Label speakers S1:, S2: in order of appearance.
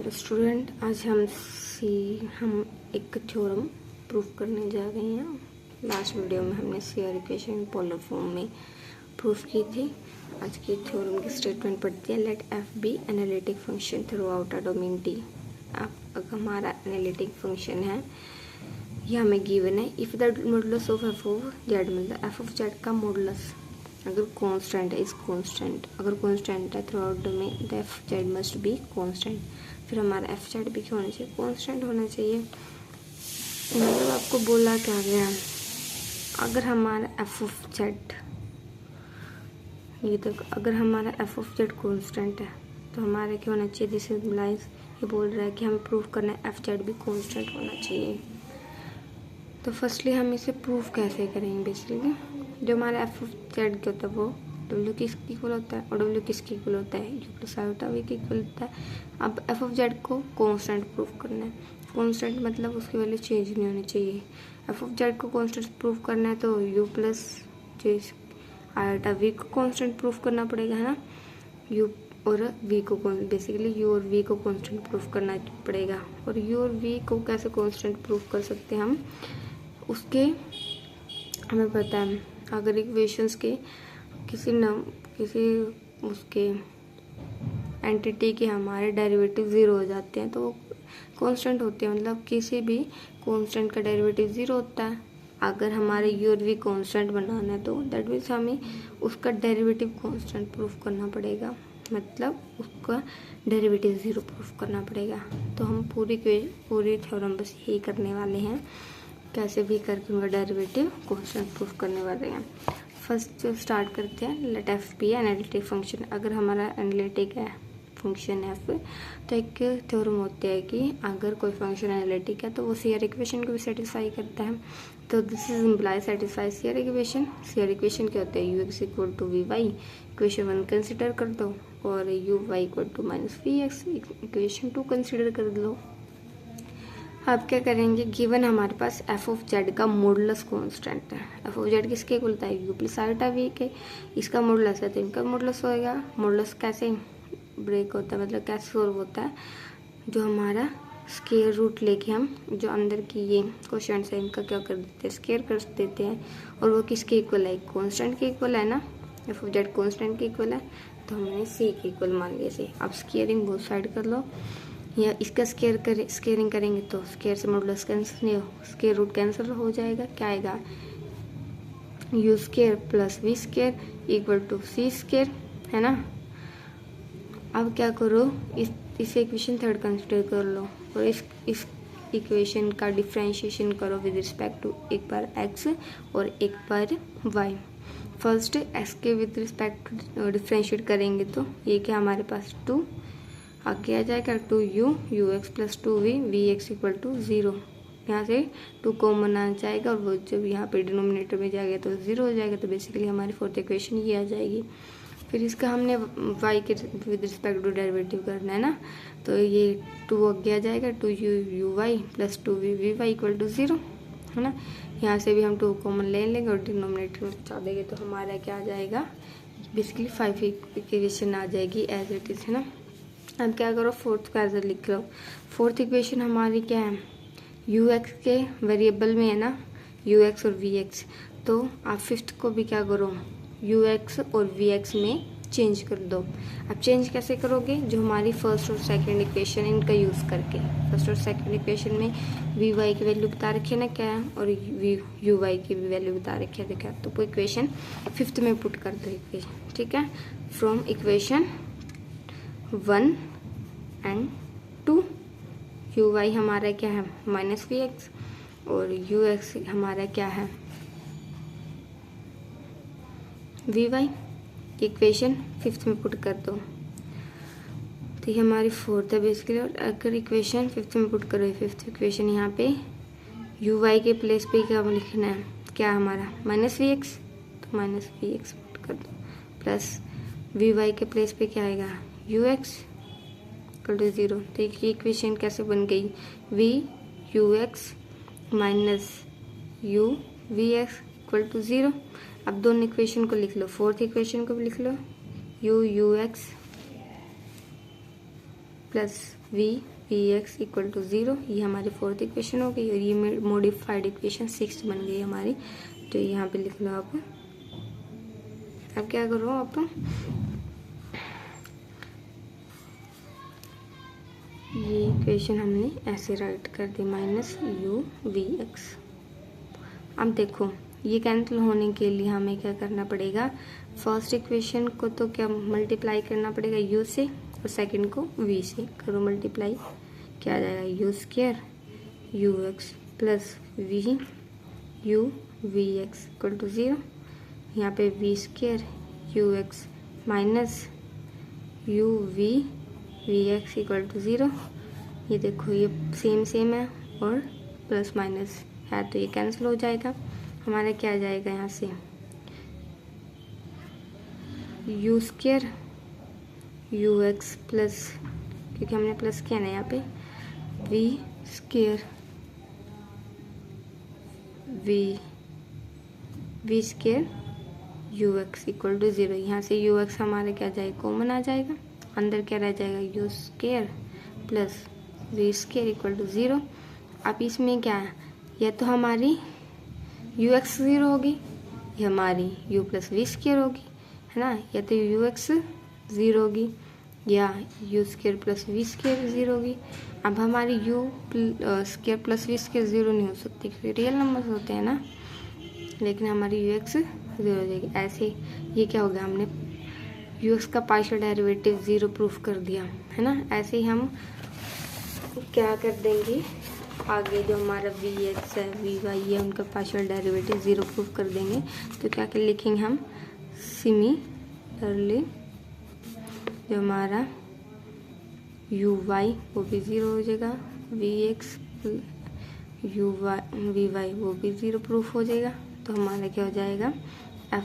S1: Hello student, आज हम एक थ्योरम प्रूफ करने जा रहे हैं। लास्ट वीडियो में हमने सीआर इक्वेशन पोलर फॉर्म में प्रूफ की थी। आज की थ्योरम की स्टेटमेंट पढ़ती है, let F be analytic function throughout a domain D. अब हमारा एनालिटिक फंक्शन है, ये हमें गिवन है। If the modulus of F of Z, मतलब एफ ऑफ जेड का मॉडुलस अगर कांस्टेंट है, इस कांस्टेंट अगर कांस्टेंट है throughout domain, the F Z must be constant. फिर हमारा एफ जेड भी क्या होना चाहिए? कांस्टेंट होना चाहिए। मतलब आपको बोला क्या गया, अगर हमारा एफ ऑफ जेड, ये तक अगर हमारा एफ ऑफ जेड कांस्टेंट है तो हमारा क्या होना चाहिए? दिस इम्प्लाइज, ये बोल रहा है कि हमें प्रूव करना है एफ जेड भी कांस्टेंट होना चाहिए। तो फर्स्टली हम इसे प्रूफ कैसे करेंगे? बेसिकली जो हमारा एफ ऑफ जेड क्या होता है, वो डब्ल्यू किसके इक्वल होता है और डब्ल्यू किसके इक्वल होता है? यू प्लस आयोटा वी के इक्वल होता है। अब एफ ऑफ जेड को कांस्टेंट प्रूफ करना है। कांस्टेंट मतलब उसकी वैल्यू चेंज नहीं होनी चाहिए। एफ ऑफ जेड को कांस्टेंट प्रूफ करना है तो यू प्लस आयोटा वी को कांस्टेंट प्रूफ करना पड़ेगा, है ना। यू और वी को बेसिकली यू और वी को कांस्टेंट प्रूफ करना पड़ेगा। और यू और वी को कैसे कांस्टेंट प्रूफ कर सकते हैं हम? उसके हमें पता है, अगर इक्वेशंस के किसी उसके एंटिटी के हमारे डेरिवेटिव ज़ीरो हो जाते हैं तो वो कांस्टेंट होते हैं। मतलब किसी भी कांस्टेंट का डेरिवेटिव ज़ीरो होता है। अगर हमारे यू और वी कांस्टेंट बनाना है तो दैट मीन्स हमें उसका डेरिवेटिव कांस्टेंट प्रूफ करना पड़ेगा, मतलब उसका डेरिवेटिव ज़ीरो प्रूफ करना पड़ेगा। तो हम पूरी थ्योरम बस यही करने वाले हैं, कैसे भी करके उनका डेरिवेटिव कांस्टेंट प्रूफ करने वाले हैं। फर्स्ट जो स्टार्ट करते हैं, let F be analytic function. अगर हमारा एनालिटिक है फंक्शन एफ, तो एक थ्योरम होती है कि अगर कोई फंक्शन एनालिटिक है तो वो सीआर इक्वेशन को भी सेटिस्फाई करता है। तो this is imply satisfy CR equation. CR equation क्या होता है? U X equal to V Y, equation 1 consider कर दो, और U Y equal to minus V X, equation 2 consider कर लो। अब क्या करेंगे, गिवन हमारे पास एफ ऑफ जेड का मॉडुलस कांस्टेंट है। एफ ऑफ जेड किसके इक्वल होता है? यू प्लस आयोटा वी के। इसका मॉडुलस है तो इनका मॉडुलस होएगा। मॉडुलस कैसे ब्रेक होता है, मतलब कैसे सॉल्व होता है? जो हमारा स्क्वायर रूट लेके हम जो अंदर की ये क्वेश्चन है इनका क्या कर देते हैं? स्क्वायर कर देते हैं। और वो किसके इक्वल है? कांस्टेंट के इक्वल है ना। एफ ऑफ जेड कांस्टेंट के इक्वल है तो हमने सी के इक्वल मान लिया से। अब स्क्वायरिंग बोथ साइड कर लो, या इसका स्क्वायरिंग करेंगे तो स्क्वायर से मॉडुलस कैंसिल नहीं हो, स्क्वायर रूट कैंसिल हो जाएगा। क्या आएगा? U square plus V square equal to C square, है ना। अब क्या करो, इस इक्वेशन थर्ड कंसिडर कर लो और इस इक्वेशन का डिफरेंशिएशन करो विद रिस्पेक्ट टू एक बार एक्स और एक बार वाई। फर्स्ट एक्स के विद रिस्पेक्ट डिफरेंशिएट करेंगे तो ये क्या हमारे पास 2 आगे आ जाएगा, 2u U x plus 2v V x equal to 0। यहाँ से 2 कॉमन आ जाएगा और वो जब यहाँ पे डिनोमिनेटर में जाएगा तो 0 हो जाएगा। तो बेसिकली हमारी फोर्थ इक्वेशन ये आ जाएगी। फिर इसका हमने y के विद रिस्पेक्ट टू डेरिवेटिव करना है ना, तो ये 2 आगे आ जाएगा, 2u U Y plus 2v V Y equal to 0, है ना। यहाँ से भी हम 2 कॉमन ले लेंगे और डिनोमिनेटर में पहुँचा देंगे तो हमारा क्या आ जाएगा? बेसिकली 5 इक्वेशन आ जाएगी एज इट इज़, है ना। अब क्या करो, फोर्थ का एज लिख लो। फोर्थ इक्वेशन हमारी क्या है? यू एक्स के वेरिएबल में है ना, यू एक्स और वी एक्स। तो आप फिफ्थ को भी क्या करो, यू एक्स और वी एक्स में चेंज कर दो। अब चेंज कैसे करोगे? जो हमारी फर्स्ट और सेकंड इक्वेशन इनका यूज़ करके। फर्स्ट और सेकंड इक्वेशन में वी वाई की वैल्यू बता रखी है ना क्या है, और वी यू वाई की भी वैल्यू बता रखी है, देखा। तो वो इक्वेशन फिफ्थ में पुट कर दो इक्वेशन, ठीक है। From equation 1 and 2, U Y हमारा क्या है? माइनस वी एक्स, और यू एक्स हमारा क्या है? V Y. इक्वेशन फिफ्थ में पुट कर दो। तो ये हमारी फोर्थ है बेसिकली। और अगर इक्वेशन फिफ्थ में पुट करो, फिफ्थ इक्वेशन यहाँ पे यू वाई के प्लेस पे क्या लिखना है? क्या हमारा? माइनस वी एक्स, तो माइनस वी एक्स पुट कर दो, प्लस वी वाई के प्लेस पे क्या आएगा? U X equal to 0। तो ये इक्वेशन कैसे बन गई? V U X minus U V x equal to 0। अब दोनों इक्वेशन को लिख लो, फोर्थ इक्वेशन को भी लिख लो, u x plus v x equal to 0। ये हमारी फोर्थ इक्वेशन हो गई और ये मॉडिफाइड इक्वेशन 6 बन गई हमारी। तो यहाँ पे लिख लो आप। अब क्या करो आप, ये इक्वेशन हमने ऐसे राइट कर दी माइनस यू वी एक्स। अब देखो ये कैंसिल होने के लिए हमें क्या करना पड़ेगा, फर्स्ट इक्वेशन को तो क्या मल्टीप्लाई करना पड़ेगा u से और सेकंड को v से। करो मल्टीप्लाई, क्या आ जाएगा U square U x plus U V x equal to 0। यहाँ पे V square U X minus U V x equal to 0। ये देखो ये सेम है और प्लस माइनस है तो ये कैंसिल हो जाएगा। हमारा क्या आ जाएगा यहाँ से U square U x plus, क्योंकि हमने प्लस किया ना यहाँ पे, V square V square U X equal to 0। यहाँ से यू एक्स हमारा क्या जाएगा, कॉमन आ जाएगा, अंदर क्या रह जाएगा U square plus V square equal to 0। अब इसमें क्या है, यह तो हमारी यू एक्स 0 होगी, ये हमारी यू प्लस वी स्क्वायर होगी, है ना। या तो यू एक्स 0 होगी या U square plus V square 0 होगी। अब हमारी U square plus V square 0 नहीं हो सकती क्योंकि रियल नंबर्स होते हैं ना, लेकिन हमारी यू एक्स 0 हो जाएगी। ऐसे ये क्या हो गया, हमने यू एक्स का पार्शियल डेरिवेटिव 0 प्रूफ कर दिया, है ना। ऐसे ही हम क्या कर देंगे, आगे जो हमारा वी एक्स है वी वाई है उनका पार्शियल डेरिवेटिव 0 प्रूफ कर देंगे। तो क्या क्या लिखेंगे हम, सिमिलरली जो हमारा यू वाई वो भी 0 हो जाएगा, वी एक्स वी वाई वो भी 0 प्रूफ हो जाएगा। तो हमारा क्या हो जाएगा,